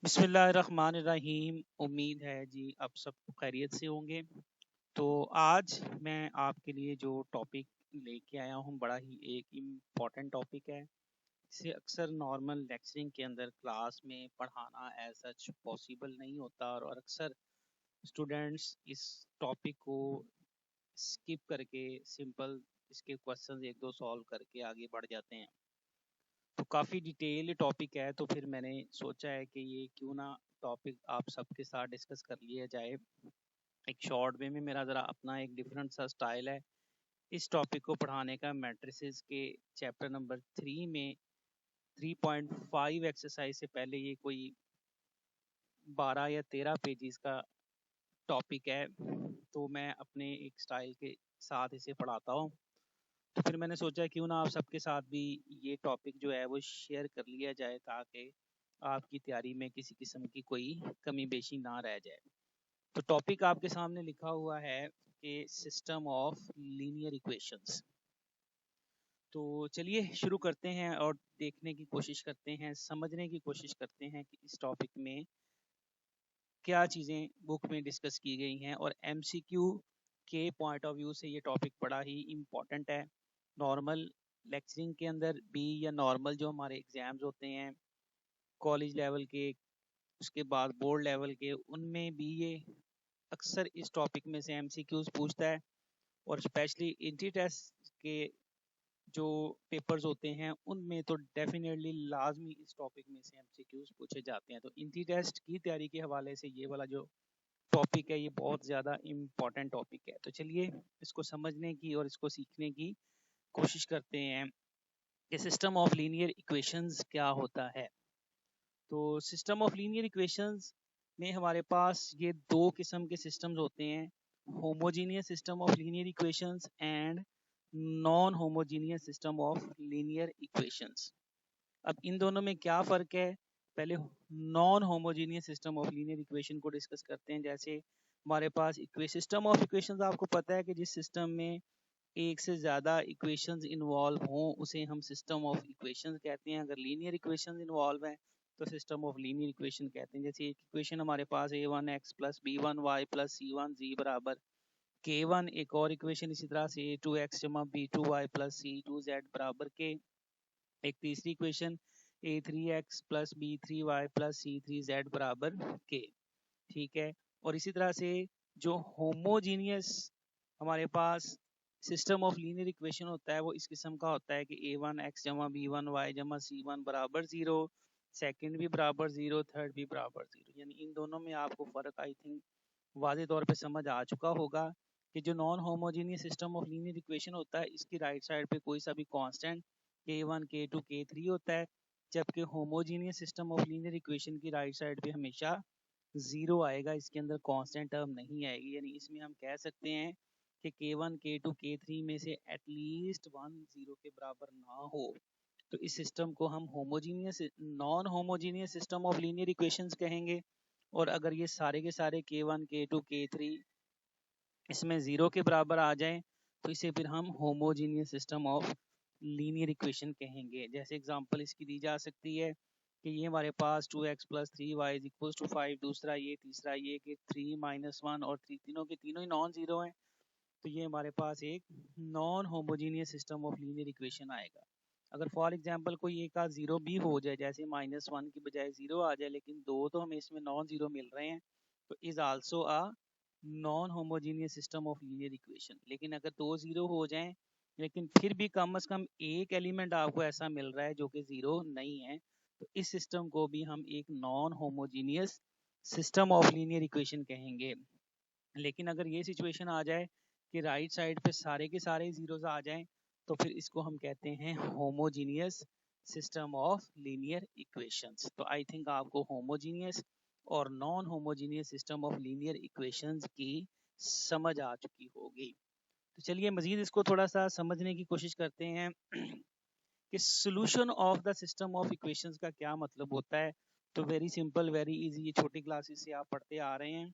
बिस्मिल्लाहिर्रहमानिर्रहीम। उम्मीद है जी आप सब खैरियत से होंगे। तो आज मैं आपके लिए जो टॉपिक लेके आया हूँ बड़ा ही एक इम्पॉर्टेंट टॉपिक है। इसे अक्सर नॉर्मल लेक्चरिंग के अंदर क्लास में पढ़ाना एज सच पॉसिबल नहीं होता और अक्सर स्टूडेंट्स इस टॉपिक को स्किप करके सिंपल इसके क्वेश्चंस एक दो सॉल्व करके आगे बढ़ जाते हैं। तो काफ़ी डिटेल टॉपिक है, तो फिर मैंने सोचा है कि ये क्यों ना टॉपिक आप सबके साथ डिस्कस कर लिया जाए एक शॉर्ट वे में। मेरा ज़रा अपना एक डिफरेंट सा स्टाइल है इस टॉपिक को पढ़ाने का। मैट्रिसेस के चैप्टर नंबर 3 में 3.5 एक्सरसाइज से पहले ये कोई 12 या 13 पेजेस का टॉपिक है, तो मैं अपने एक स्टाइल के साथ इसे पढ़ाता हूँ। तो फिर मैंने सोचा क्यों ना आप सबके साथ भी ये टॉपिक जो है वो शेयर कर लिया जाए ताकि आपकी तैयारी में किसी किस्म की कोई कमी बेशी ना रह जाए। तो टॉपिक आपके सामने लिखा हुआ है कि सिस्टम ऑफ लीनियर इक्वेशंस। तो चलिए शुरू करते हैं और देखने की कोशिश करते हैं, समझने की कोशिश करते हैं कि इस टॉपिक में क्या चीज़ें बुक में डिस्कस की गई हैं और एमसीक्यू के पॉइंट ऑफ व्यू से ये टॉपिक बड़ा ही इम्पॉर्टेंट है। नॉर्मल लेक्चरिंग के अंदर भी या नॉर्मल जो हमारे एग्ज़ाम्स होते हैं कॉलेज लेवल के, उसके बाद बोर्ड लेवल के, उनमें भी ये अक्सर इस टॉपिक में से एमसीक्यूज पूछता है। और स्पेशली इंट्री टेस्ट के जो पेपर्स होते हैं उनमें तो डेफिनेटली लाजमी इस टॉपिक में से एमसीक्यूज पूछे जाते हैं। तो इंट्री टेस्ट की तैयारी के हवाले से ये वाला जो टॉपिक है ये बहुत ज़्यादा इम्पॉर्टेंट टॉपिक है। तो चलिए इसको समझने की और इसको सीखने की कोशिश करते हैं कि सिस्टम ऑफ लीनियर इक्वेशंस क्या होता है। तो सिस्टम ऑफ लीनियर इक्वेशंस में हमारे पास ये दो किस्म के सिस्टम्स होते हैं, homogeneous system of linear equations and non homogeneous system of linear equations. अब इन दोनों में क्या फ़र्क है, पहले non homogeneous system of linear equation को डिस्कस करते हैं। जैसे हमारे पास सिस्टम ऑफ इक्वेशंस, आपको पता है कि जिस सिस्टम में एक से ज़्यादा इक्वेशंस इन्वॉल्व हों उसे हम सिस्टम ऑफ इक्वेशंस कहते हैं। अगर लीनियर इक्वेशंस इन्वॉल्व हैं तो सिस्टम ऑफ लीनियर इक्वेशन कहते हैं। जैसे एक इक्वेशन हमारे पास a1x plus b1y plus c1z बराबर k1, एक और इक्वेशन इसी तरह से a2x जमा b2y प्लस c2z बराबर k, एक तीसरी equation a3x plus b3y plus c3z बराबर k। ठीक है। और इसी तरह से जो होमोजीनियस हमारे पास सिस्टम ऑफ लीनियर इक्वेशन होता है वो इस किस्म का होता है कि a1x जमा b1y जमा c1 बराबर 0, सेकंड भी बराबर 0, थर्ड भी बराबर 0। यानी इन दोनों में आपको फ़र्क आई थिंक वाज़े तौर पे समझ आ चुका होगा कि जो non homogeneous system of linear equation होता है इसकी राइट साइड पे कोई सा भी कांस्टेंट k1 k2 k3 होता है, जबकि homogeneous system of linear equation की राइट साइड पे हमेशा 0 आएगा, इसके अंदर कांस्टेंट टर्म नहीं आएगी। यानी इसमें हम कह सकते हैं कि k1 k2 k3 में से एटलीस्ट 1 0 के बराबर ना हो तो इस सिस्टम को हम homogeneous non homogeneous system of linear equations कहेंगे। और अगर ये सारे के सारे k1 k2 k3 इसमें 0 के बराबर आ जाएं तो इसे फिर हम homogeneous system of linear equation कहेंगे। जैसे एग्जांपल इसकी दी जा सकती है कि ये हमारे पास 2x plus 3y is equal to 5, दूसरा ये, तीसरा ये कि 3 माइनस 1 और 3 तीनों के तीनों ही नॉन जीरो हैं। तो ये हमारे पास एक non homogeneous system of linear equation आएगा। अगर फॉर एग्जांपल कोई एक आध जीरो भी हो जाए, जैसे -1 की बजाय 0 आ जाए लेकिन दो तो हमें इसमें नॉन जीरो मिल रहे हैं, तो is also a non homogeneous system of linear equation. लेकिन अगर दो जीरो हो जाएं लेकिन फिर भी कम से कम एक एलिमेंट आपको ऐसा मिल रहा है जो कि जीरो नहीं है, तो इस सिस्टम को भी हम एक non homogeneous system of linear equation कहेंगे। लेकिन अगर ये सिचुएशन आ जाए कि राइट साइड पे सारे के सारे जीरोस आ जाएं तो फिर इसको हम कहते हैं homogeneous system of linear equations. तो आई थिंक आपको होमोजीनियस और non homogeneous system of linear equations की समझ आ चुकी होगी। तो चलिए मजीद इसको थोड़ा सा समझने की कोशिश करते हैं कि solution of the system of equations का क्या मतलब होता है। तो वेरी सिंपल, वेरी इजी, ये छोटी क्लासेस से आप पढ़ते आ रहे हैं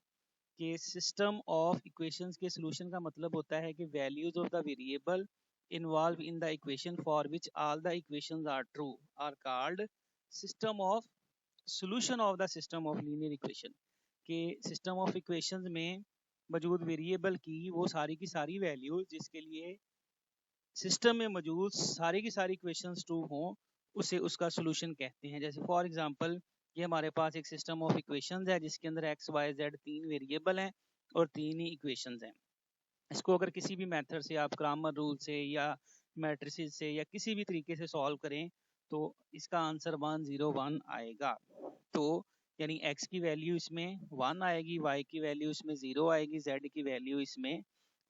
कि सिस्टम ऑफ इक्वेशंस के सॉल्यूशन का मतलब होता है कि values of the variable involve in the equation for which all the equations are true are called system of solution of the system of linear equation, के सिस्टम ऑफ इक्वेशंस में मौजूद variable की वो सारी की सारी वैल्यू जिसके लिए सिस्टम में मौजूद सारी की सारी इक्वेशंस ट्रू हों, उसे उसका सोल्यूशन कहते हैं। जैसे फॉर एग्जांपल ये हमारे पास एक सिस्टम ऑफ इक्वेशंस है जिसके अंदर एक्स वाई जेड 3 वेरिएबल हैं और 3 ही इक्वेशंस हैं। इसको अगर किसी भी मेथड से आप ग्रामर रूल से या मैट्रिसेस से या किसी भी तरीके से सॉल्व करें तो इसका आंसर 101 आएगा। तो यानी x की वैल्यू इसमें 1 आएगी, y की वैल्यू इसमें 0 आएगी, z की वैल्यू इसमें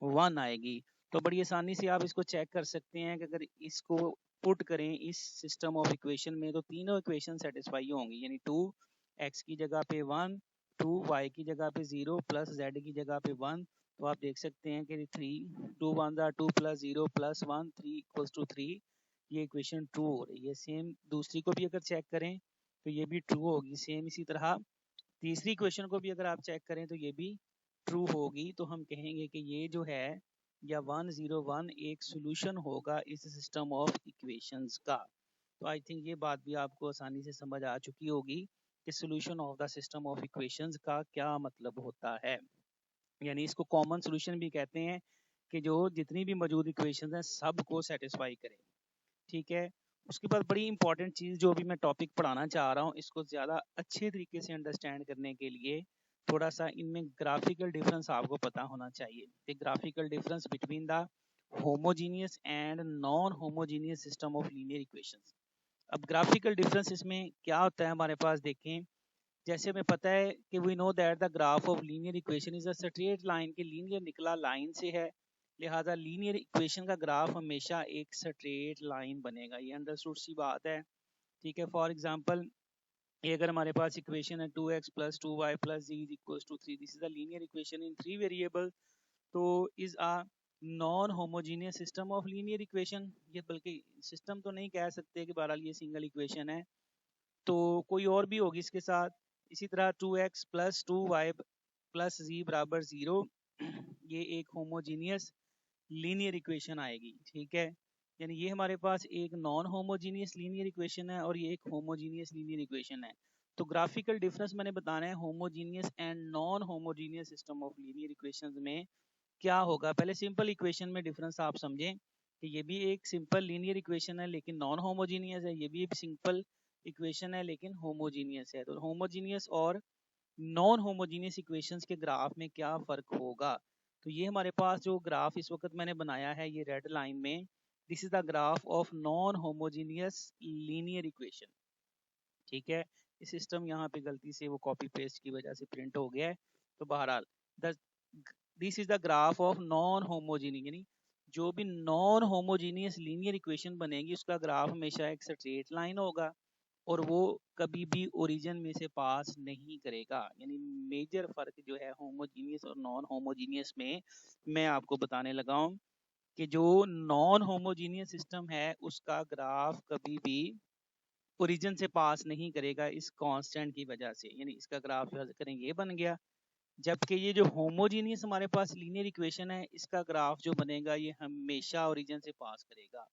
1 आएगी। तो बड़ी आसानी से आप इसको चेक कर सकते हैं कि अगर इसको पुट करें इस सिस्टम ऑफ इक्वेशन में तो तीनों इक्वेशन सेटिस्फाई होंगी, यानी 2x की जगह पे 1, 2y की जगह पे 0 प्लस z की जगह पे 1। तो आप देख सकते हैं कि 3 2 1 2 प्लस 0 प्लस 1 3 इक्वल्स टू 3, ये इक्वेशन ट्रू हो रही है। सेम दूसरी को भी अगर चेक करें तो ये भी ट्रू होगी। सेम इसी तरह तीसरी इक्वेशन को भी अगर आप चेक करें तो ये भी ट्रू होगी। तो हम कहेंगे कि ये जो है या 101 एक सोल्यूशन होगा इस सिस्टम ऑफ इक्वेशंस का। तो आई थिंक ये बात भी आपको आसानी से समझ आ चुकी होगी कि solution of the system of equations का क्या मतलब होता है। यानी इसको कॉमन सोल्यूशन भी कहते हैं कि जो जितनी भी मौजूद इक्वेशंस हैं सबको सेटिस्फाई करे। ठीक है, उसके बाद बड़ी इंपॉर्टेंट चीज जो भी मैं टॉपिक पढ़ाना चाह रहा हूँ इसको ज्यादा अच्छे तरीके से अंडरस्टैंड करने के लिए थोड़ा सा इनमें ग्राफिकल डिफरेंस आपको पता होना चाहिए। Graphical difference between the homogeneous and non homogeneous system of linear equations. अब ग्राफिकल डिफरेंस इसमें क्या होता है हमारे पास देखें। जैसे हमें पता है कि we know that the graph of linear equation is a straight line, के लीनियर निकला लाइन से है, लिहाजा लीनियर इक्वेशन का ग्राफ हमेशा एक स्ट्रेट लाइन बनेगा। ये अंडरस्टूड सी बात है। ठीक है, फॉर एग्जांपल ये अगर हमारे पास इक्वेशन है 2x plus 2y plus z is equal to 3, this is a linear equation in 3 variable, तो is a non homogeneous system of linear equation. ये बल्कि सिस्टम तो नहीं कह सकते कि बहरहाल ये सिंगल इक्वेशन है, तो कोई और भी होगी इसके साथ। इसी तरह 2x plus 2y plus z बराबर 0, ये एक होमोजीनियस लीनियर इक्वेशन आएगी। ठीक है, यानी ये हमारे पास एक नॉन होमोजीनियस लीनियर इक्वेशन है और ये एक होमोजीनियस लीनियर इक्वेशन है। तो ग्राफिकल डिफरेंस मैंने बताना है homogeneous and non homogeneous system of linear equations में क्या होगा। पहले सिंपल इक्वेशन में डिफरेंस आप समझें कि ये भी एक सिंपल लीनियर इक्वेशन है लेकिन नॉन होमोजीनियस है, ये भी एक सिंपल इक्वेशन है लेकिन होमोजीनियस है। तो होमोजीनियस और नॉन होमोजीनियस इक्वेशंस के ग्राफ में क्या फर्क होगा। तो ये हमारे पास जो ग्राफ इस वक्त मैंने बनाया है ये रेड लाइन में, this is the graph of non homogeneous linear equation. ठीक है, इस सिस्टम यहाँ पे गलती से वो कॉपी पेस्ट की वजह से प्रिंट हो गया है। तो बहरहाल this is the graph of non homogeneous, यानी जो भी नॉन होमोजीनियस लीनियर इक्वेशन बनेगी उसका ग्राफ हमेशा एक स्ट्रेट लाइन होगा और वो कभी भी ओरिजिन में से पास नहीं करेगा। यानी मेजर फर्क जो है होमोजीनियस और नॉन होमोजीनियस में मैं आपको बताने लगा हूँ कि जो नॉन होमोजीनियस सिस्टम है उसका ग्राफ कभी भी ओरिजिन से पास नहीं करेगा इस कांस्टेंट की वजह से। यानी इसका ग्राफ करें ये बन गया, जबकि ये जो होमोजीनियस हमारे पास लीनियर इक्वेशन है इसका ग्राफ जो बनेगा ये हमेशा ओरिजिन से पास करेगा।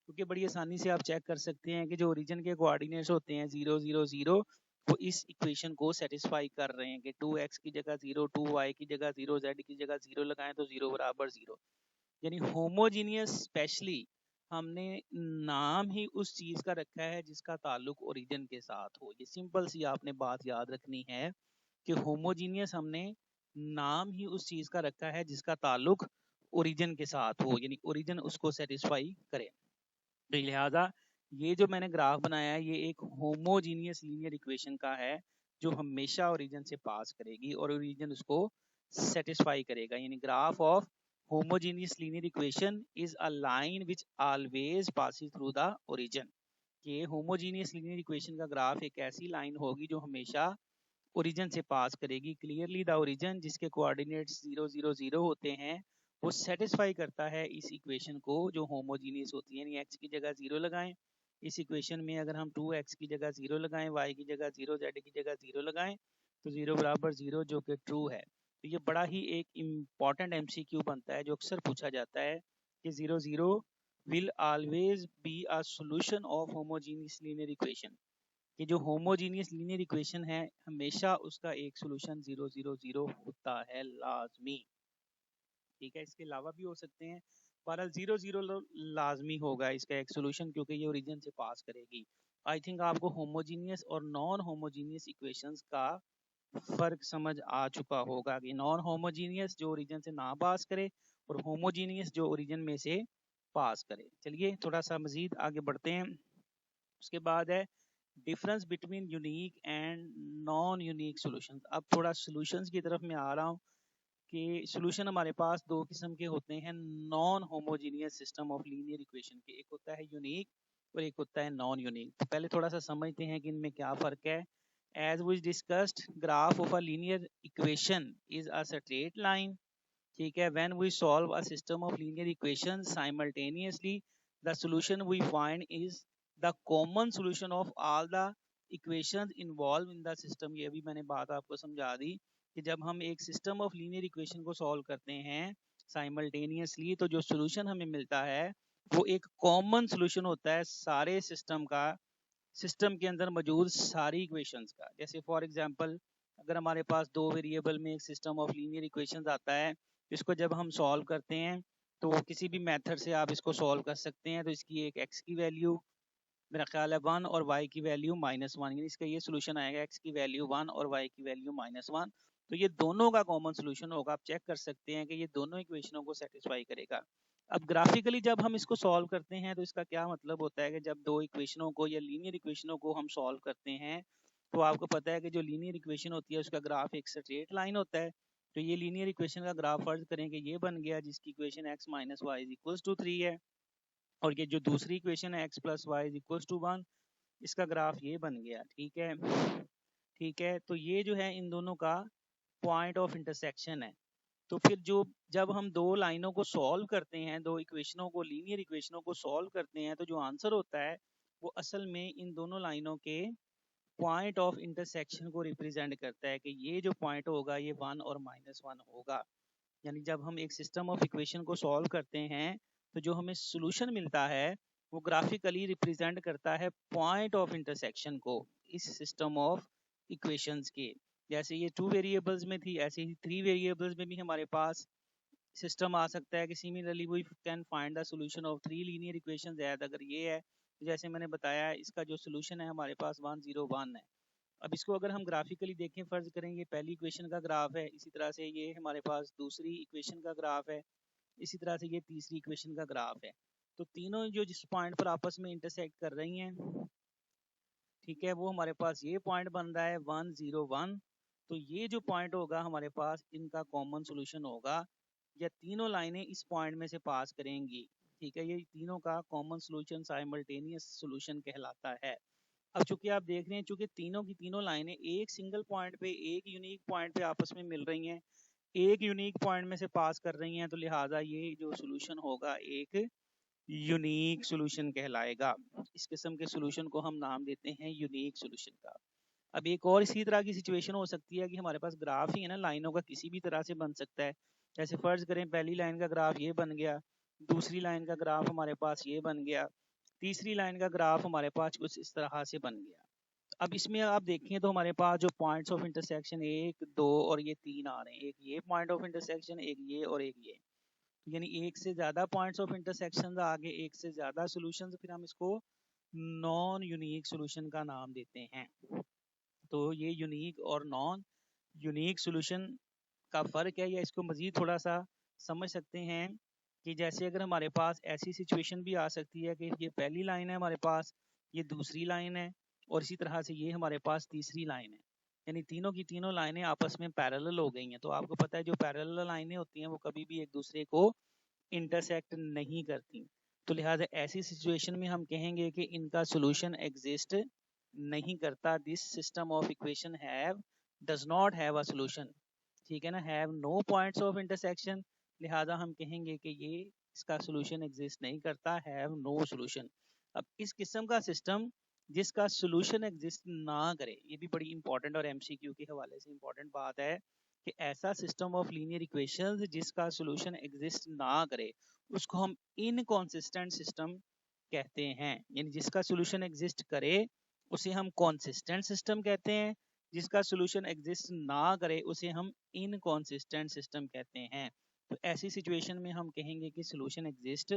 क्योंकि बड़ी आसानी से आप चेक कर सकते हैं कि जो ओरिजिन के कोऑर्डिनेट्स होते हैं 0 0 0 वो इस इक्वेशन को सेटिस्फाई कर रहे हैं कि 2x की जगह 0, 2y की जगह 0, z की जगह 0 लगाएं तो 0 बराबर 0। यानी होमोजीनियस स्पेशली हमने नाम ही उस चीज का रखा है जिसका ताल्लुक ओरिजिन के साथ हो। ये सिंपल सी आपने बात याद रखनी है कि होमोजीनियस हमने नाम ही उस चीज का रखा है जिसका ताल्लुक ओरिजिन के साथ हो, यानी ओरिजिन उसको सेटिस्फाई करे। तो लिहाजा ये जो मैंने ग्राफ बनाया है ये एक होमोजीनियस लीनियर इक्वेशन का है जो हमेशा ओरिजिन से पास करेगी और ओरिजिन उसको सेटिस्फाई करेगा। यानी graph of homogeneous linear equation is a line which always passes through the origin. ये होमोजीनियस लीनियर इक्वेशन का ग्राफ एक ऐसी लाइन होगी जो हमेशा ओरिजिन से पास करेगी। क्लियरली द ओरिजिन जिसके कोऑर्डिनेट्स 0 0 0 होते हैं वो सेटिस्फाई करता है इस इक्वेशन को जो होमोजीनियस होती है। यानी x की जगह 0 लगाएं इस इक्वेशन में, अगर हम 2x की जगह 0 लगाएं, y की जगह 0, z की जगह 0 लगाएं तो 0 बराबर 0 जो कि ट्रू है। तो ये बड़ा ही एक इम्पॉर्टेंट एमसीक्यू बनता है जो अक्सर पूछा जाता है कि 0 0 will always be a solution of homogeneous linear equation। कि जो होमोजीनियस लीनियर इक्वेशन है हमेशा उसका एक सोल्यूशन 0 0 0 होता है लाजमी। ठीक है, इसके अलावा भी हो सकते हैं, पर 0 0 लाजमी होगा इसका एक सोल्यूशन, क्योंकि ये ओरिजिन से पास करेगी। आई थिंक आपको होमोजीनियस और नॉन होमोजीनियस इक्वेशंस का फर्क समझ आ चुका होगा कि नॉन होमोजीनियस जो ओरिजिन से ना पास करे और होमोजीनियस जो ओरिजिन में से पास करे। चलिए थोड़ा सा मजीद आगे बढ़ते हैं। उसके बाद है difference between unique and non unique solutions. अब थोड़ा सॉल्यूशंस की तरफ मैं आ रहा हूँ कि सॉल्यूशन हमारे पास दो किस्म के होते हैं non homogeneous system of linear equation के। एक होता है यूनिक और एक होता है नॉन यूनिक। तो पहले थोड़ा सा समझते हैं कि इनमें क्या फ़र्क है। As we discussed, graph of a linear equation is a straight line. ठीक है, when we solve a system of linear equations simultaneously, the solution we find is the common solution of all the equations involved in the system. ये भी मैंने बात आपको समझा दी कि जब हम एक सिस्टम ऑफ लीनियर इक्वेशन को सॉल्व करते हैं साइमल्टेनियसली, तो जो सोल्यूशन हमें मिलता है वो एक कॉमन सोल्यूशन होता है सारे सिस्टम का, सिस्टम के अंदर मौजूद सारी इक्वेशंस का। जैसे फॉर एग्जांपल अगर हमारे पास दो वेरिएबल में एक सिस्टम ऑफ लीनियर इक्वेशंस आता है, इसको जब हम सॉल्व करते हैं तो किसी भी मेथड से आप इसको सॉल्व कर सकते हैं। तो इसकी एक एक्स की वैल्यू मेरा ख्याल है 1 और y की वैल्यू -1, यानी इसका ये सोल्यूशन आएगा x की वैल्यू 1 और y की वैल्यू -1। तो ये दोनों का कॉमन सोल्यूशन होगा। आप चेक कर सकते हैं कि ये दोनों इक्वेशनों को सेटिस्फाई करेगा। अब ग्राफिकली जब हम इसको सॉल्व करते हैं तो इसका क्या मतलब होता है कि जब दो इक्वेशनों को या लीनियर इक्वेशनों को हम सॉल्व करते हैं तो आपको पता है कि जो लीनियर इक्वेशन होती है उसका ग्राफ एक स्ट्रेट लाइन होता है। तो ये लीनियर इक्वेशन का ग्राफ फर्ज करें कि ये बन गया जिसकी इक्वेशन x - y = 3 है, और ये जो दूसरी इक्वेशन है x + y = 1, इसका ग्राफ ये बन गया। ठीक है, ठीक है, तो ये जो है इन दोनों का पॉइंट ऑफ इंटरसेक्शन है। तो फिर जो जब हम दो लाइनों को सॉल्व करते हैं, दो इक्वेशनों को, लीनियर इक्वेशनों को सॉल्व करते हैं, तो जो आंसर होता है वो असल में इन दोनों लाइनों के पॉइंट ऑफ इंटरसेक्शन को रिप्रेजेंट करता है कि ये जो पॉइंट होगा ये 1 और -1 होगा। यानी जब हम एक सिस्टम ऑफ इक्वेशन को सॉल्व करते हैं तो जो हमें सोल्यूशन मिलता है वो ग्राफिकली रिप्रेजेंट करता है पॉइंट ऑफ इंटरसेक्शन को इस सिस्टम ऑफ इक्वेशंस के। जैसे ये 2 वेरिएबल्स में थी, ऐसे ही 3 वेरिएबल्स में भी हमारे पास सिस्टम आ सकता है कि similarly we can find the solution of 3 linear equations. अगर ये है तो जैसे मैंने बताया इसका जो सॉल्यूशन है हमारे पास 1 0 1 है। अब इसको अगर हम ग्राफिकली देखें, फर्ज करें ये पहली इक्वेशन का ग्राफ है, इसी तरह से ये हमारे पास दूसरी इक्वेशन का ग्राफ है, इसी तरह से ये तीसरी इक्वेशन का ग्राफ है। तो तीनों जो जिस पॉइंट पर आपस में इंटरसेक्ट कर रही हैं, ठीक है, वो हमारे पास ये पॉइंट बन रहा है 1 0 1। तो ये जो पॉइंट होगा हमारे पास इनका कॉमन सोल्यूशन होगा, या तीनों लाइनें इस पॉइंट में से पास करेंगी। ठीक है, ये तीनों का कॉमन सोल्यूशन साइमल्टेनियस सोल्यूशन कहलाता है। अब चूंकि आप देख रहे हैं, चूंकि तीनों की तीनों लाइनें एक सिंगल पॉइंट पे, एक यूनिक पॉइंट पे आपस में मिल रही हैं, एक यूनिक पॉइंट में से पास कर रही हैं, तो लिहाजा ये जो सोल्यूशन होगा एक यूनिक सोल्यूशन कहलाएगा। इस किस्म के सोल्यूशन को हम नाम देते हैं यूनिक सोल्यूशन का। अब एक और इसी तरह की सिचुएशन हो सकती है कि हमारे पास ग्राफ ही है ना, लाइनों का किसी भी तरह से बन सकता है। जैसे फर्ज करें पहली लाइन का ग्राफ ये बन गया, दूसरी लाइन का ग्राफ हमारे पास ये बन गया, तीसरी लाइन का ग्राफ हमारे पास कुछ इस तरह से बन गया। अब इसमें आप देखें तो हमारे पास जो पॉइंट्स ऑफ इंटरसेक्शन 1 2 और ये 3 आ रहे हैं, एक ये पॉइंट ऑफ इंटरसेक्शन, एक ये और एक ये। यानी एक से ज्यादा पॉइंट्स ऑफ इंटरसेक्शन आगे, एक से ज्यादा सॉल्यूशंस, फिर हम इसको नॉन यूनिक सॉल्यूशन का नाम देते हैं। तो ये यूनिक और नॉन यूनिक सॉल्यूशन का फर्क है, या इसको मजीद थोड़ा सा समझ सकते हैं कि जैसे अगर हमारे पास ऐसी सिचुएशन भी आ सकती है कि ये पहली लाइन है हमारे पास, ये दूसरी लाइन है, और इसी तरह से ये हमारे पास तीसरी लाइन है, यानी तीनों की तीनों लाइनें आपस में पैरेलल हो गई हैं। तो आपको पता है जो पैरेलल लाइनें होती हैं वो कभी भी एक दूसरे को इंटरसेक्ट नहीं करती। तो लिहाजा ऐसी सिचुएशन में हम कहेंगे कि इनका सॉल्यूशन एग्जिस्ट नहीं करता। This system of equation have does not have a solution. ठीक है ना, have no points of intersection, लिहाजा हम कहेंगे कि ये इसका सॉल्यूशन एग्जिस्ट नहीं करता, हैव नो सॉल्यूशन। अब इस किस्म का सिस्टम जिसका सॉल्यूशन एग्जिस्ट ना करे, ये भी बड़ी इंपॉर्टेंट और एमसीक्यू के हवाले से इंपॉर्टेंट बात है कि ऐसा सिस्टम ऑफ लीनियर इक्वेशंस जिसका सॉल्यूशन एग्जिस्ट ना करे उसको हम इनकंसिस्टेंट सिस्टम कहते हैं। यानी जिसका सॉल्यूशन एग्जिस्ट करे उसे हम कॉन्सिस्टेंट सिस्टम कहते हैं। जिसका सोल्यूशन एग्जिस्ट ना करे उसे हम इनकॉन्सिस्टेंट सिस्टम कहते हैं। तो ऐसी सिचुएशन में हम कहेंगे कि सोल्यूशन एग्जिस्ट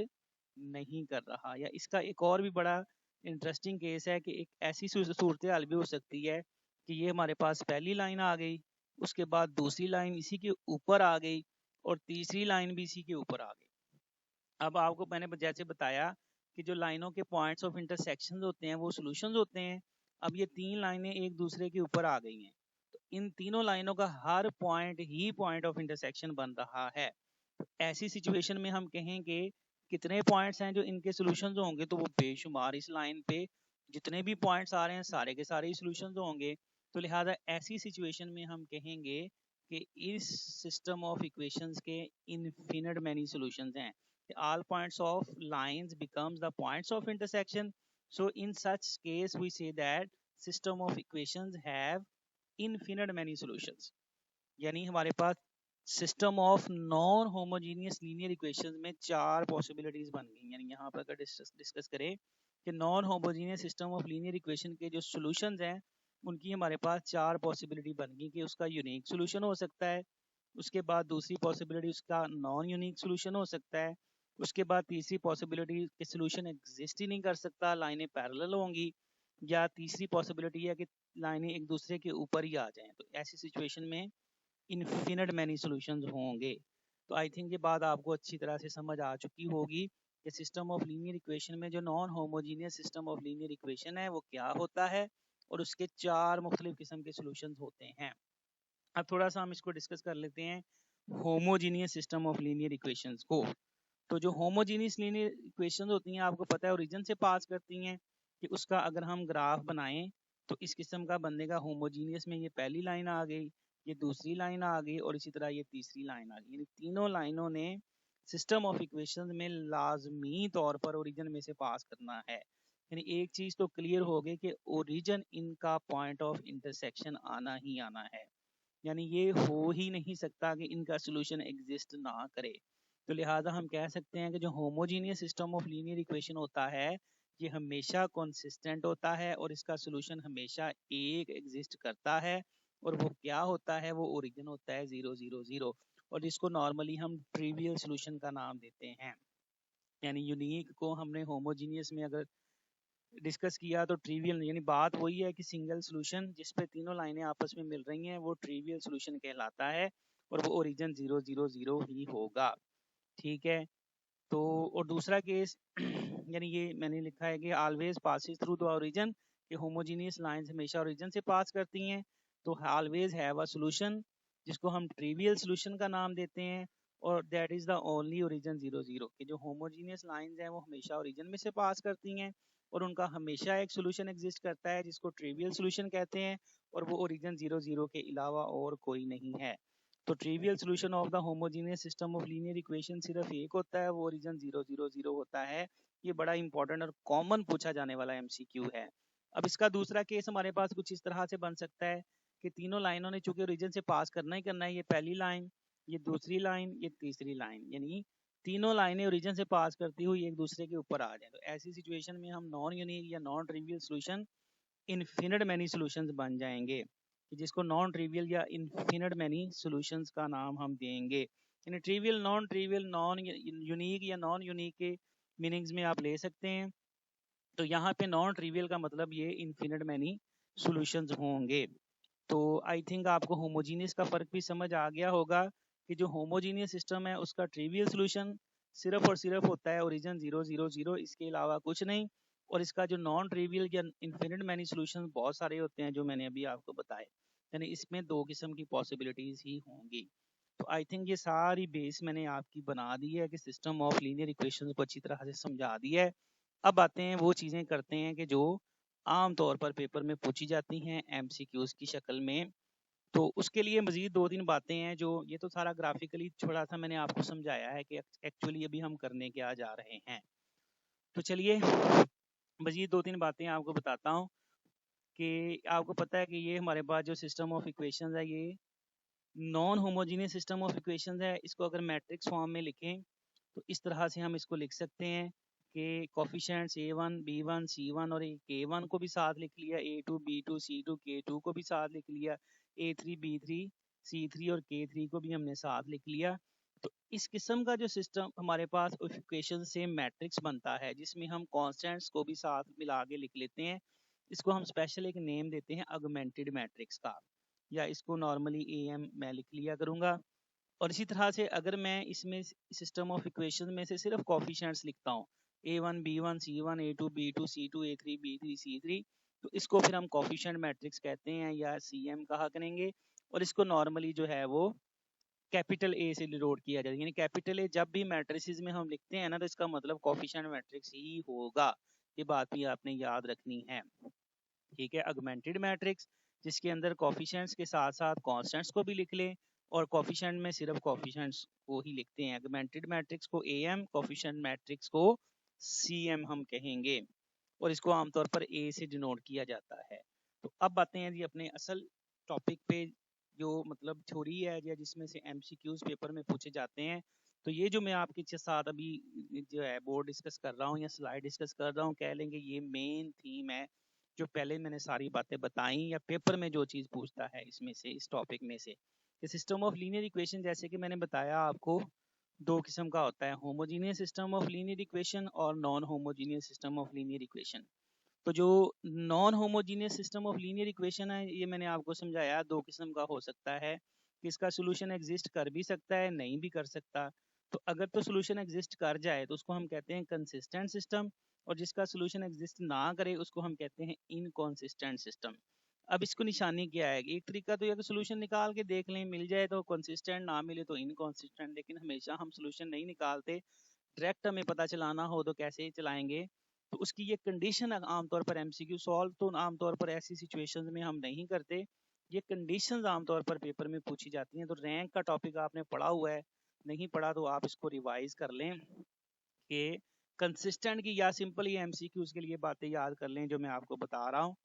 नहीं कर रहा। या इसका एक और भी बड़ा इंटरेस्टिंग केस है कि एक ऐसी सूरत हाल भी हो सकती है कि ये हमारे पास पहली लाइन आ गई, उसके बाद दूसरी लाइन इसी के ऊपर आ गई और तीसरी लाइन भी इसी के ऊपर आ गई। अब आपको मैंने जैसे बताया कि जो लाइनों के पॉइंट्स ऑफ इंटरसेक्शन होते हैं वो सॉल्यूशंस होते हैं। अब ये तीन लाइनें एक दूसरे के ऊपर आ गई हैं, तो इन तीनों लाइनों का हर पॉइंट ही पॉइंट ऑफ इंटरसेक्शन बन रहा है। तो ऐसी सिचुएशन में हम कहेंगे कितने पॉइंट्स हैं जो इनके सॉल्यूशंस होंगे, तो वो बेशुमार इस लाइन पे जितने भी पॉइंट्स आ रहे हैं सारे के सारे ही सॉल्यूशंस होंगे। तो लिहाजा ऐसी सिचुएशन में हम कहेंगे कि इस सिस्टम ऑफ इक्वेशंस के इनफिनिट मैनी सॉल्यूशंस हैं। All points of lines becomes the points of intersection. So in such case we say that system of equations have infinite many solutions. यानी हमारे पास system of non homogeneous linear equations में चार possibilities बन गई। यानी यहाँ पर अगर डिस्कस करें कि non homogeneous system of linear equation के जो सॉल्यूशंस हैं उनकी हमारे पास चार पॉसिबिलिटी बन गई कि उसका यूनिक सॉल्यूशन हो सकता है, उसके बाद दूसरी पॉसिबिलिटी उसका नॉन यूनिक सॉल्यूशन हो सकता है, उसके बाद तीसरी पॉसिबिलिटी कि सॉल्यूशन एग्जिस्ट ही नहीं कर सकता, लाइनें पैरेलल होंगी, या तीसरी पॉसिबिलिटी है कि लाइनें एक दूसरे के ऊपर ही आ जाएं। तो ऐसी सिचुएशन में इनफिनिट मैनी सॉल्यूशंस होंगे। तो आई थिंक ये बात आपको अच्छी तरह से समझ आ चुकी होगी कि सिस्टम ऑफ लीनियर इक्वेशन में जो non homogeneous system of linear equation है वो क्या होता है और उसके चार मुख्तलिफ किस्म के सॉल्यूशंस होते हैं। अब थोड़ा सा हम इसको डिस्कस कर लेते हैं homogeneous system of linear equations को। तो जो होमोजीनियस लीनियर इक्वेशंस होती हैं आपको पता है ओरिजिन से पास करती हैं कि उसका अगर हम ग्राफ बनाएं तो इस किस्म का बनेगा। होमोजीनियस में ये पहली लाइन आ गई, ये दूसरी लाइन आ गई और इसी तरह ये तीसरी लाइन आ गई। यानी तीनों लाइनों ने सिस्टम ऑफ इक्वेशंस में लाजमी तौर पर ओरिजिन में से पास करना है। यानी एक चीज तो क्लियर हो गई कि ओरिजिन इनका पॉइंट ऑफ इंटरसेक्शन आना ही आना है। यानी ये हो ही नहीं सकता कि इनका सोल्यूशन एग्जिस्ट ना करे। तो लिहाजा हम कह सकते हैं कि जो homogeneous system of linear equation होता है ये हमेशा कंसिस्टेंट होता है और इसका सोल्यूशन हमेशा एक एग्जिस्ट करता है और वो क्या होता है, वो ओरिजिन होता है 0 0 0 और जिसको नॉर्मली हम ट्रिवियल सोल्यूशन का नाम देते हैं। यानी यूनिक को हमने होमोजीनियस में अगर डिस्कस किया तो ट्रिवियल, यानी बात वही है कि सिंगल सोल्यूशन जिस पे तीनों लाइनें आपस में मिल रही हैं वो ट्रिवियल सोल्यूशन कहलाता है और वो ओरिजिन 0 0 0 ही होगा। ठीक है। तो और दूसरा केस यानी ये मैंने लिखा है कि always passes through the origin, कि होमोजीनियस लाइंस हमेशा ओरिजिन से पास करती हैं। तो ऑलवेज हैव अ सॉल्यूशन जिसको हम ट्रिवियल सॉल्यूशन का नाम देते हैं और that is the only origin 0 0, कि जो होमोजीनियस लाइंस हैं वो हमेशा ओरिजिन में से पास करती हैं और उनका हमेशा एक सॉल्यूशन एग्जिस्ट करता है जिसको ट्रिवियल सॉल्यूशन कहते हैं और वो ओरिजिन 0 0 के अलावा और कोई नहीं है। तो trivial solution of the homogeneous system of linear equation सिर्फ एक होता है, वो ओरिजिन 0 0 0 होता है। ये बड़ा इंपॉर्टेंट और कॉमन पूछा जाने वाला एमसीक्यू है। अब इसका दूसरा केस हमारे पास कुछ इस तरह से बन सकता है कि तीनों लाइनों ने चूंकि ओरिजिन से पास करना ही करना है, ये पहली लाइन, ये दूसरी लाइन, ये तीसरी लाइन, यानी तीनों लाइनें ओरिजिन से पास करती हुई एक दूसरे के ऊपर आ जाए। तो ऐसी सिचुएशन में हम नॉन यूनिक या non trivial solution infinite many solutions बन जाएंगे, जिसको नॉन ट्रिवियल या इनफिनिट मैनी सॉल्यूशंस का नाम हम देंगे। यानी ट्रिवियल, नॉन यूनिक या नॉन यूनिक के मीनिंग्स में आप ले सकते हैं। तो यहाँ पे नॉन ट्रिवियल का मतलब ये इनफिनिट मैनी सॉल्यूशंस होंगे। तो आई थिंक आपको होमोजीनियस का फर्क भी समझ आ गया होगा कि जो होमोजीनियस सिस्टम है उसका ट्रिवियल सॉल्यूशन सिर्फ और सिर्फ होता है ओरिजिन 0 0 0, इसके अलावा कुछ नहीं। और इसका जो नॉन ट्रिवियल या इनफिनिट मैनी सॉल्यूशन बहुत सारे होते हैं जो मैंने अभी आपको बताए, यानी इसमें दो किस्म की पॉसिबिलिटीज ही होंगी। तो आई थिंक ये सारी बेस मैंने आपकी बना दी है कि सिस्टम ऑफ लीनियर इक्वेशंस को अच्छी तरह से समझा दी है। अब आते हैं वो चीज़ें करते हैं कि जो आम तौर पर पेपर में पूछी जाती हैं एमसीक्यूज की शक्ल में। तो उसके लिए मजीद दो तीन बातें हैं जो, ये तो सारा ग्राफिकली थोड़ा सा मैंने आपको समझाया है कि एक्चुअली अभी हम करने क्या जा रहे हैं। तो चलिए मजीद दो तीन बातें आपको बताता हूँ कि आपको पता है कि ये हमारे पास जो सिस्टम ऑफ इक्वेशंस है ये non homogeneous system of equations है। इसको अगर मैट्रिक्स फॉर्म में लिखें तो इस तरह से हम इसको लिख सकते हैं कि कोफिशिएंट्स A1 B1 C1 और K1 को भी साथ लिख लिया, A2 B2 C2 K2 को भी साथ लिख लिया, A3 B3 C3 और K3 को भी हमने साथ लिख लिया। तो इस किस्म का जो सिस्टम हमारे पास इक्वेशन से मैट्रिक्स बनता है जिसमें हम कॉन्स्टेंट्स को भी साथ मिला के लिख लेते हैं, इसको हम स्पेशल एक नेम देते हैं ऑगमेंटेड मैट्रिक्स का, या इसको नॉर्मली AM मैं लिख लिया करूँगा। और इसी तरह से अगर मैं इसमें सिस्टम ऑफ इक्वेशन में से सिर्फ कोफिशिएंट्स लिखता हूँ, A1 B1 C1 A2 B2 C2 A3 B3 C3, तो इसको फिर हम कोफिशिएंट मैट्रिक्स कहते हैं या CM कहा करेंगे। और इसको नॉर्मली जो है वो कैपिटल A से डिनोट किया जाता है, यानी कैपिटल A जब भी मैट्रिसेस में हम लिखते हैं ना, तो इसका मतलब कोफिशिएंट मैट्रिक्स ही होगा। ये बात भी आपने याद रखनी है, ठीक है। ऑगमेंटेड मैट्रिक्स जिसके अंदर कोफिशिएंट्स के साथ साथ कांस्टेंट्स को भी लिख लें, और कोफिशिएंट में सिर्फ कोफिशिएंट्स को ही लिखते हैं। ऑगमेंटेड मैट्रिक्स को AM, कोफिशिएंट मैट्रिक्स को CM हम कहेंगे, और इसको आमतौर पर A से डिनोट किया जाता है। तो अब आते हैं जी अपने असल टॉपिक पे, जो मतलब थ्योरी है या जिसमें से MCQs पेपर में पूछे जाते हैं। तो ये जो मैं आपके साथ अभी जो है बोर्ड डिस्कस कर रहा हूँ या स्लाइड डिस्कस कर रहा हूँ, कह लेंगे ये मेन थीम है, जो पहले मैंने सारी बातें बताई या पेपर में जो चीज़ पूछता है इसमें से, इस टॉपिक में से। सिस्टम ऑफ लीनियर इक्वेशन जैसे कि मैंने बताया आपको दो किस्म का होता है, homogeneous system of linear equation और non homogeneous system of linear equation. तो जो non homogeneous system of linear equation है, ये मैंने आपको समझाया दो किस्म का हो सकता है कि इसका सोल्यूशन एग्जिस्ट कर भी सकता है, नहीं भी कर सकता। तो अगर तो सोल्यूशन एग्जिस्ट कर जाए तो उसको हम कहते हैं कंसिस्टेंट सिस्टम, और जिसका सोल्यूशन एग्जिस्ट ना करे उसको हम कहते हैं इनकॉन्सिस्टेंट सिस्टम। अब इसको निशानी क्या है, एक तरीका तो यह सोल्यूशन निकाल के देख लें, मिल जाए तो कंसिस्टेंट, ना मिले तो इनकॉन्सिस्टेंट। लेकिन हमेशा हम सोल्यूशन नहीं निकालते, डायरेक्ट हमें पता चलाना हो तो कैसे चलाएंगे। तो उसकी ये कंडीशन आमतौर पर MCQ सॉल्व तो आमतौर पर ऐसी सिचुएशंस में हम नहीं करते, ये कंडीशंस आमतौर पर पेपर में पूछी जाती हैं। तो रैंक का टॉपिक आपने पढ़ा हुआ है, नहीं पढ़ा तो आप इसको रिवाइज कर लें कि कंसिस्टेंट की, या सिंपल ये MCQs के लिए बातें याद कर लें जो मैं आपको बता रहा हूँ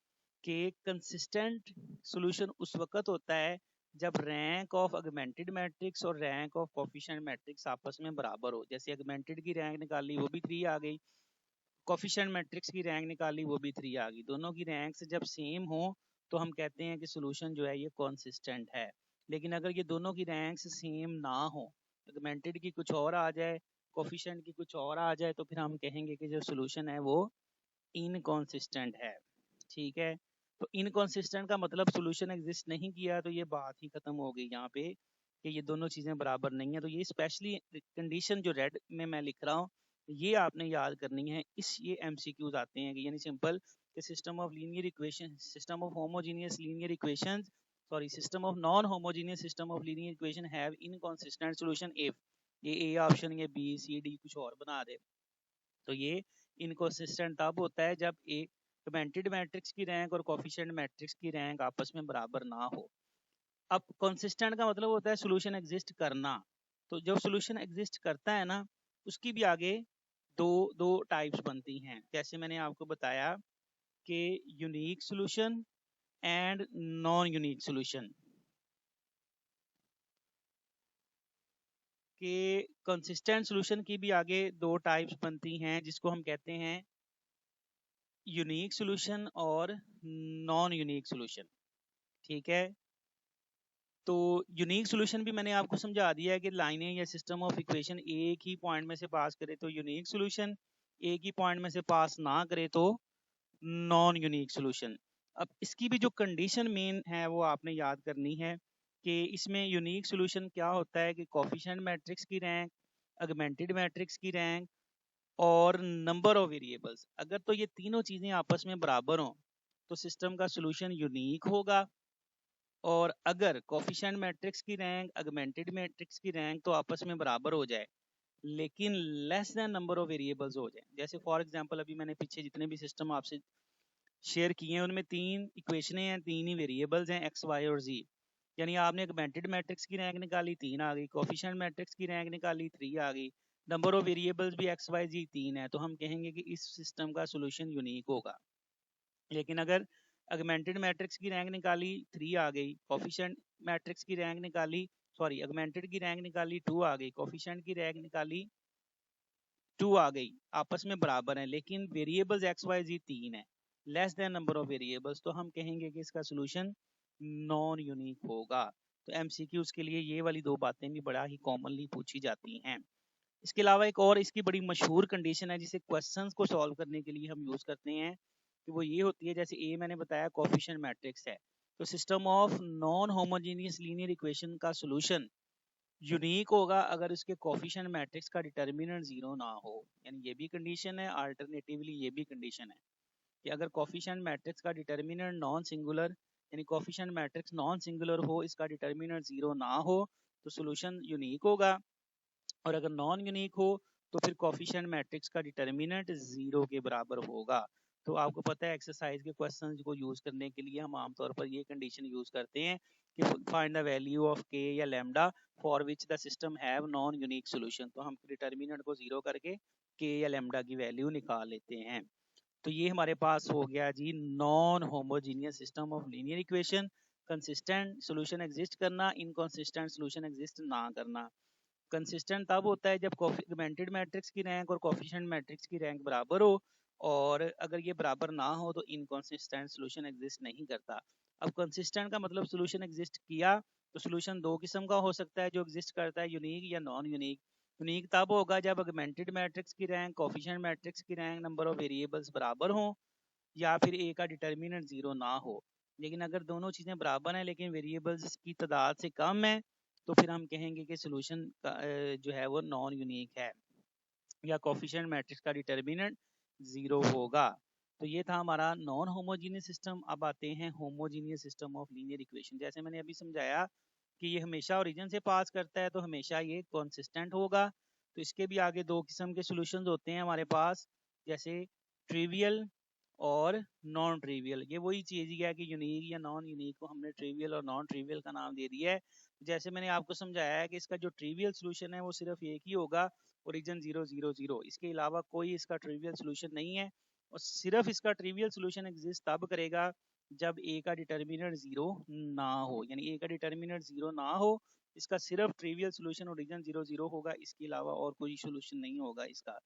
कि कंसिस्टेंट सॉल्यूशन उस वक्त होता है जब रैंक ऑफ ऑगमेंटेड मैट्रिक्स और रैंक ऑफ कोफिशिएंट मैट्रिक्स आपस में बराबर हो। जैसे ऑगमेंटेड की रैंक निकाली वो भी 3 आ गई, कोफिशिएंट मैट्रिक्स की रैंक निकाली वो भी 3 आ गई, दोनों की रैंक्स जब सेम हो तो हम कहते हैं कि सॉल्यूशन जो है ये कंसिस्टेंट है। लेकिन अगर ये दोनों की रैंक्स सेम ना हो, ऑगमेंटेड की कुछ और आ जाए, कोफिशिएंट की कुछ और आ जाए, तो फिर हम कहेंगे कि जो सॉल्यूशन है वो इनकॉन्सिस्टेंट है, ठीक है। तो इनकॉन्सिस्टेंट का मतलब सॉल्यूशन एग्जिस्ट नहीं किया, तो ये बात ही खत्म हो गई यहाँ पे कि ये दोनों चीजें बराबर नहीं है। तो ये स्पेशली कंडीशन जो रेड में मैं लिख रहा हूँ ये आपने याद करनी है। इस ये MCQs आते हैं कि यानी सिंपल कि system of linear equation, system of homogeneous linear equations, sorry system of non homogeneous system of linear equation have inconsistent solution if, ये A ऑप्शन, ये B C D कुछ और बना दे। तो ये इनकॉन्सिस्टेंट तब होता है जब एक ऑगमेंटेड मैट्रिक्स की रैंक और कोफिशिएंट मैट्रिक्स की रैंक आपस में बराबर ना हो। अब कंसिस्टेंट का मतलब होता है सॉल्यूशन एग्जिस्ट करना। तो जब सॉल्यूशन एग्जिस्ट करता है ना, उसकी भी आगे दो दो टाइप्स बनती हैं, जैसे मैंने आपको बताया कि unique solution and non unique solution. कि कंसिस्टेंट सॉल्यूशन की भी आगे दो टाइप्स बनती हैं जिसको हम कहते हैं यूनिक सॉल्यूशन और नॉन यूनिक सॉल्यूशन, ठीक है। तो यूनिक सॉल्यूशन भी मैंने आपको समझा दिया है कि लाइनें या सिस्टम ऑफ इक्वेशन एक ही पॉइंट में से पास करे तो यूनिक सॉल्यूशन, एक ही पॉइंट में से पास ना करे तो नॉन यूनिक सॉल्यूशन। अब इसकी भी जो कंडीशन मेन है वो आपने याद करनी है कि इसमें यूनिक सॉल्यूशन क्या होता है कि कोफिशिएंट मैट्रिक्स की रैंक, ऑगमेंटेड मैट्रिक्स की रैंक और नंबर ऑफ वेरिएबल्स, अगर तो ये तीनों चीजें आपस में बराबर हों तो सिस्टम का सॉल्यूशन यूनिक होगा। और अगर कोफिशिएंट मैट्रिक्स की रैंक, ऑगमेंटेड मैट्रिक्स की रैंक तो आपस में बराबर हो जाए लेकिन less than number of variables हो जाए, जैसे फॉर एग्जांपल अभी मैंने पीछे जितने भी सिस्टम आपसे शेयर किए हैं उनमें 3 इक्वेशनें हैं, 3 ही वेरिएबल्स हैं x y और z। यानी आपने ऑगमेंटेड मैट्रिक्स की रैंक निकाली 3 आ गई, कोफिशिएंट मैट्रिक्स की रैंक निकाली 3 आ गई, नंबर ऑफ वेरिएबल्स भी x y z 3 है, तो हम कहेंगे कि इस सिस्टम का सोल्यूशन यूनिक होगा। लेकिन अगर ऑगमेंटेड मैट्रिक्स की रैंक निकाली 3 आ गई, कोफिशिएंट मैट्रिक्स की रैंक निकाली, सॉरी ऑगमेंटेड की रैंक निकाली 2 आ गई, कोफिशिएंट की रैंक निकाली 2 आ गई, आपस में बराबर हैं, लेकिन वेरिएबल्स एक्स वाई जी 3 है, less than number of variables, तो हम कहेंगे कि इसका सोल्यूशन नॉन यूनिक होगा। तो एमसीक्यूज के लिए ये वाली दो बातें भी बड़ा ही कॉमनली पूछी जाती हैं। इसके अलावा एक और इसकी बड़ी मशहूर कंडीशन है जिसे क्वेश्चंस को सॉल्व करने के लिए हम यूज करते हैं, कि वो ये होती है, जैसे ए मैंने बताया कोफिशिएंट मैट्रिक्स है, तो system of non homogeneous linear equation का सॉल्यूशन यूनिक होगा अगर इसके कोफिशिएंट मैट्रिक्स का डिटर्मिनेंट जीरो ना हो। यानी ये भी कंडीशन है, अल्टरनेटिवली ये भी कंडीशन है कि अगर कोफिशिएंट मैट्रिक्स का डिटर्मिनेंट नॉन सिंगुलर, यानी कोफिशिएंट मैट्रिक्स नॉन सिंगुलर हो, इसका डिटर्मिनेंट जीरो ना हो, तो सॉल्यूशन यूनिक होगा। और अगर नॉन यूनिक हो तो फिर कोफिशिएंट मैट्रिक्स का डिटर्मिनेंट जीरो के बराबर होगा। तो आपको पता है एक्सरसाइज के क्वेश्चंस को यूज करने के लिए हम आमतौर पर ये कंडीशन यूज करते हैं कि फाइंड द वैल्यू ऑफ के या lambda for which the system have non unique solution. तो हम डिटर्मिनेंट को जीरो करके के या लैम्डा की वैल्यू निकाल लेते हैं। तो ये हमारे पास हो गया जी non homogeneous system of linear equation, consistent solution exist करना, इनकंसिस्टेंट सॉल्यूशन एग्जिस्ट ना करना। कंसिस्टेंट तब होता है जब ऑगमेंटेड मैट्रिक्स की रैंक और कोफिशिएंट मैट्रिक्स की रैंक बराबर हो, और अगर ये बराबर ना हो तो इनकंसिस्टेंट सॉल्यूशन एग्जिस्ट नहीं करता। अब कंसिस्टेंट का मतलब सॉल्यूशन एग्जिस्ट किया, तो सॉल्यूशन दो किस्म का हो सकता है जो एग्जिस्ट करता है, यूनिक या नॉन यूनिक। यूनिक तब होगा जब ऑगमेंटेड मैट्रिक्स की रैंक, कोफिशिएंट मैट्रिक्स की रैंक, नंबर ऑफ वेरिएबल्स बराबर हो, या फिर ए का डिटर्मिनेंट जीरो ना हो। लेकिन अगर दोनों चीजें बराबर हैं लेकिन वेरिएबल्स की तादाद से कम है, तो फिर हम कहेंगे कि सोल्यूशन जो है वो नॉन यूनिक है, या कोफिशिएंट मैट्रिक्स का डिटर्मिनेंट जीरो होगा। तो ये था हमारा नॉन होमोजीनियस सिस्टम। अब आते हैं homogeneous system of linear equation. जैसे मैंने अभी समझाया कि ये हमेशा ओरिजिन से पास करता है, तो हमेशा ये कंसिस्टेंट होगा। तो इसके भी आगे दो किस्म के सॉल्यूशंस होते हैं हमारे पास, जैसे ट्रिवियल और नॉन ट्रिवियल। ये वही चीज ही है कि यूनिक या नॉन यूनिक को हमने ट्रिवियल और नॉन ट्रिवियल का नाम दे दिया है। जैसे मैंने आपको समझाया है कि इसका जो ट्रिवियल सॉल्यूशन है वो सिर्फ एक ही होगा, ओरिजिन 0 0 0। इसके अलावा कोई इसका ट्रिवियल सॉल्यूशन नहीं है, और सिर्फ इसका ट्रिवियल सॉल्यूशन एग्जिस्ट तब करेगा जब ए का डिटर्मिनेंट जीरो ना हो। यानी ए का डिटर्मिनेंट जीरो ना हो, इसका सिर्फ ट्रिवियल सॉल्यूशन ओरिजिन 0 0 होगा, इसके अलावा और कोई सॉल्यूशन नहीं होगा इसका।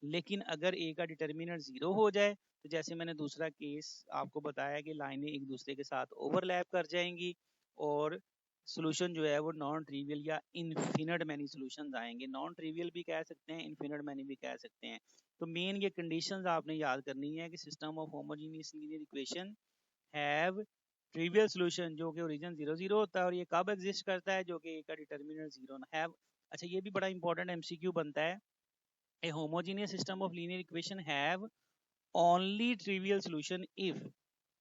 लेकिन अगर ए का डिटर्मिनेंट जीरो हो जाए, तो जैसे मैंने दूसरा केस आपको बताया कि लाइनें एक दूसरे के साथ ओवरलैप कर जाएंगी, और सॉल्यूशन जो है वो नॉन ट्रिवियल या इनफिनिट मैनी सॉल्यूशंस आएंगे। नॉन ट्रिवियल भी कह सकते हैं, इनफिनिट मैनी भी कह सकते हैं। तो मेन ये कंडीशंस आपने याद करनी है कि system of homogeneous linear equation have trivial solution जो कि ओरिजिन 0 0 होता है, और ये कब एग्जिस्ट करता है, जो कि ए का डिटर्मिनेंट जीरो ना हैव। अच्छा, ये भी बड़ा इंपॉर्टेंट एमसीक्यू बनता है, a homogeneous system of linear equation have only trivial solution if,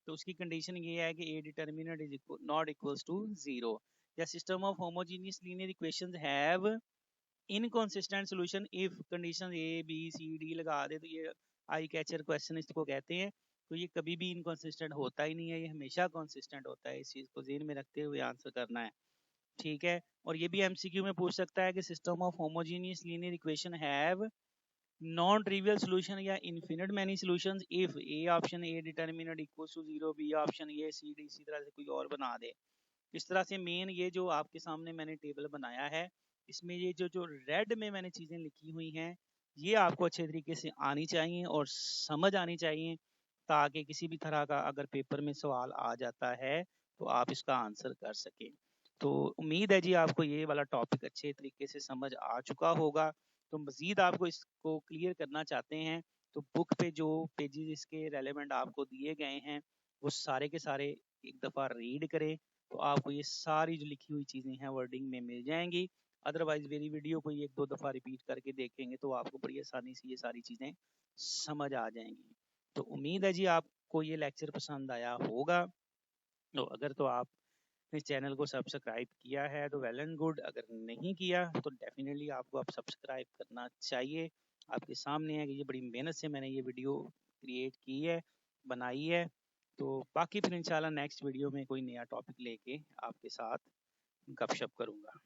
तो उसकी कंडीशन ये है कि a determinant is not equals to 0, या system of homogeneous linear equations have inconsistent solution if condition a b c d लगा दे, तो ये आई catcher question इसको कहते हैं। तो ये कभी भी इनकंसिस्टेंट होता ही नहीं है, ये हमेशा कंसिस्टेंट होता है। इस चीज को ध्यान में रखते हुए आंसर करना है, ठीक है। और ये भी एमसीक्यू में पूछ सकता है कि system of homogeneous linear equation have non trivial solution या infinite many solutions if A option A determinant equals to 0, B option A C D, इसी तरह से कोई और बना दे। इस तरह से मेन ये जो आपके सामने मैंने टेबल बनाया है, इसमें ये जो रेड में मैंने चीजें लिखी हुई हैं, ये आपको अच्छे तरीके से आनी चाहिए और समझ आनी चाहिए, ताकि किसी भी तरह का अगर पेपर में सवाल आ जाता है तो आप इसका आंसर कर सकें। तो उम्मीद है जी आपको ये वाला टॉपिक अच्छे तरीके से समझ आ चुका होगा। तो मजीद आपको इसको क्लियर करना चाहते हैं तो बुक पे जो पेजेस इसके रेलेवेंट आपको दिए गए हैं वो सारे के सारे एक दफ़ा रीड करें, तो आपको ये सारी जो लिखी हुई चीज़ें हैं वर्डिंग में मिल जाएंगी। अदरवाइज मेरी वीडियो को एक दो दफ़ा रिपीट करके देखेंगे तो आपको बड़ी आसानी से ये सारी चीज़ें समझ आ जाएंगी। तो उम्मीद है जी आपको ये लेक्चर पसंद आया होगा। तो अगर तो आप इस चैनल को सब्सक्राइब किया है तो वेल एंड गुड, अगर नहीं किया तो डेफिनेटली आपको अब सब्सक्राइब करना चाहिए। आपके सामने है कि ये बड़ी मेहनत से मैंने ये वीडियो क्रिएट की है, बनाई है। तो बाकी फिर इंशाल्लाह नेक्स्ट वीडियो में कोई नया टॉपिक लेके आपके साथ गपशप करूँगा।